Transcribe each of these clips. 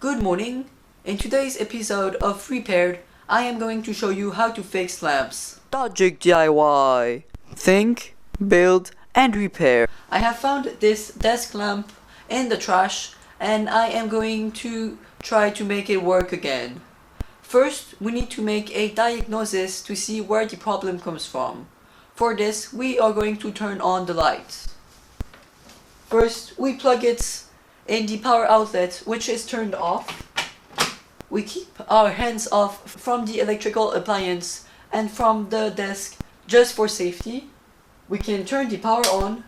Good morning. In today's episode of Repaired, I am going to show you how to fix lamps. Logic DIY. Think, build, and repair. I have found this desk lamp in the trash and I am going to try to make it work again. First, we need to make a diagnosis to see where the problem comes from. For this, we are going to turn on the light. First, we plug it in the power outlet, which is turned off. We keep our hands off from the electrical appliance and from the desk just for safety. We can turn the power on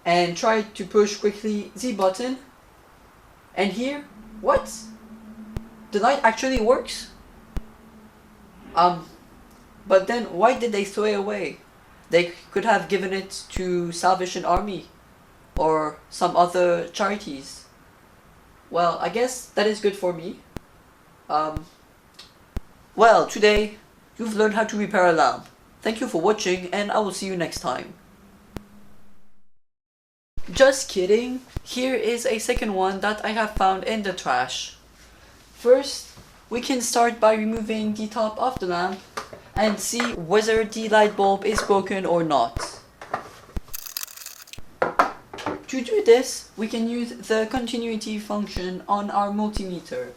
and try to push quickly the button. And here, what? The light actually works? But then why did they throw it away? They could have given it to Salvation Army or some other charities. Well, I guess that is good for me. Well, today you've learned how to repair a lamp. Thank you for watching and I will see you next time. Just kidding. Here is a second one that I have found in the trash. First, we can start by removing the top of the lamp and see whether the light bulb is broken or not. To do this, we can use the continuity function on our multimeter.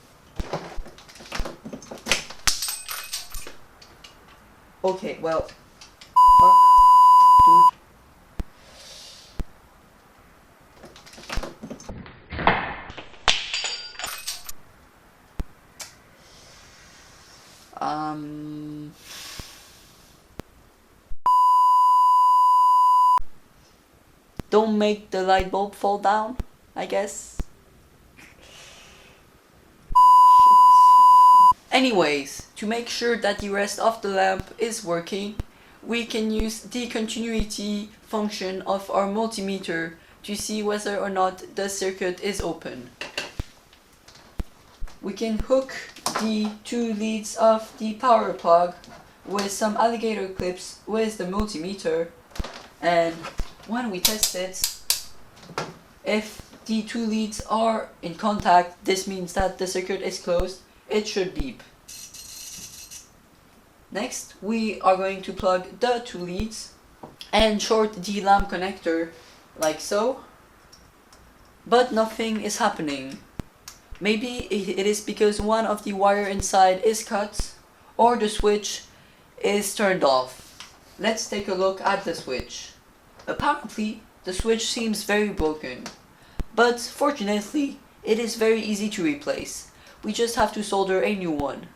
Okay, well, fuck, dude. Don't make the light bulb fall down, I guess. Anyways, to make sure that the rest of the lamp is working, we can use the continuity function of our multimeter to see whether or not the circuit is open. We can hook the two leads of the power plug with some alligator clips with the multimeter, and when we test it, if the two leads are in contact, this means that the circuit is closed. It should beep. Next, we are going to plug the two leads and short the lamp connector like so, but nothing is happening. Maybe it is because one of the wire inside is cut or the switch is turned off. Let's take a look at the switch. Apparently, the switch seems very broken, but fortunately, it is very easy to replace. We just have to solder a new one.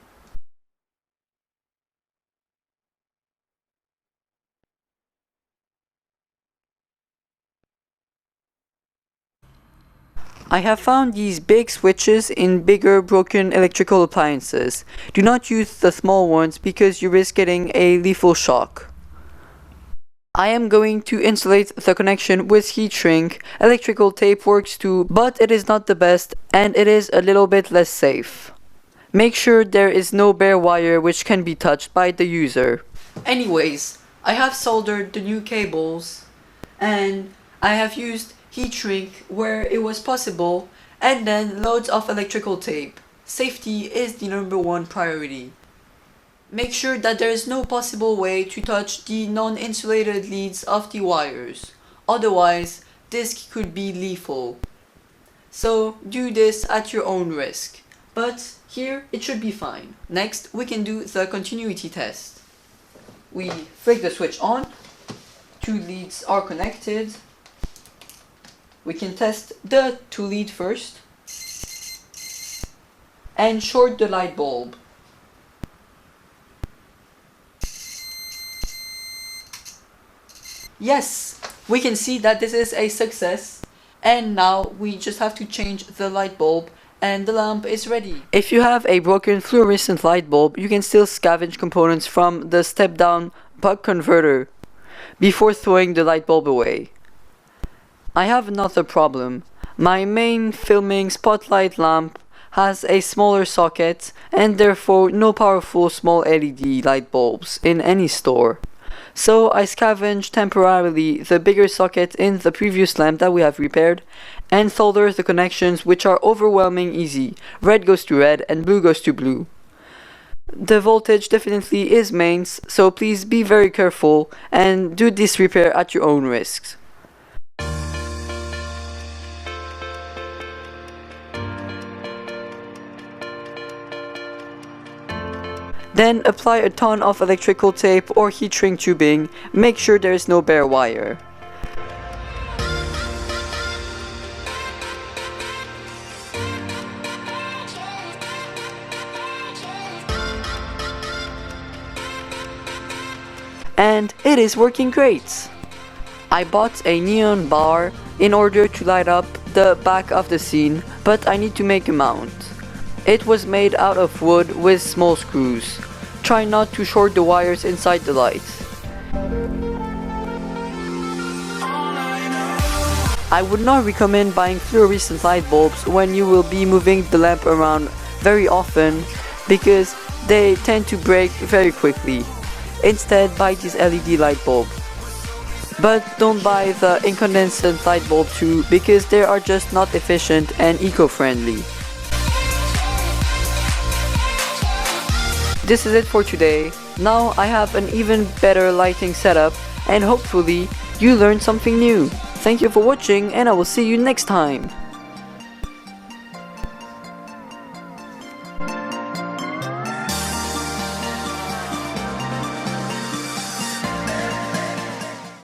I have found these big switches in bigger broken electrical appliances. Do not use the small ones because you risk getting a lethal shock. I am going to insulate the connection with heat shrink. Electrical tape works too, but it is not the best and it is a little bit less safe. Make sure there is no bare wire which can be touched by the user. Anyways, I have soldered the new cables and I have used heat shrink where it was possible and then loads of electrical tape. Safety is the #1 priority. Make sure that there is no possible way to touch the non-insulated leads of the wires. Otherwise, this could be lethal. So do this at your own risk. But here it should be fine. Next, we can do the continuity test. We flick the switch on. Two leads are connected. We can test the two lead first. And short the light bulb. Yes, we can see that this is a success, and now we just have to change the light bulb and the lamp is ready. If you have a broken fluorescent light bulb, you can still scavenge components from the step-down buck converter before throwing the light bulb away. I have another problem. My main filming spotlight lamp has a smaller socket and therefore no powerful small LED light bulbs in any store. So I scavenge temporarily the bigger socket in the previous lamp that we have repaired and solder the connections, which are overwhelming easy. Red goes to red and blue goes to blue. The voltage definitely is mains, so please be very careful and do this repair at your own risks. Then apply a ton of electrical tape or heat shrink tubing. Make sure there is no bare wire. And it is working great! I bought a neon bar in order to light up the back of the scene, but I need to make a mount. It was made out of wood with small screws. Try not to short the wires inside the light. I would not recommend buying fluorescent light bulbs when you will be moving the lamp around very often because they tend to break very quickly. Instead, buy this LED light bulb. But don't buy the incandescent light bulb too because they are just not efficient and eco-friendly. This is it for today. Now I have an even better lighting setup and hopefully you learned something new. Thank you for watching and I will see you next time.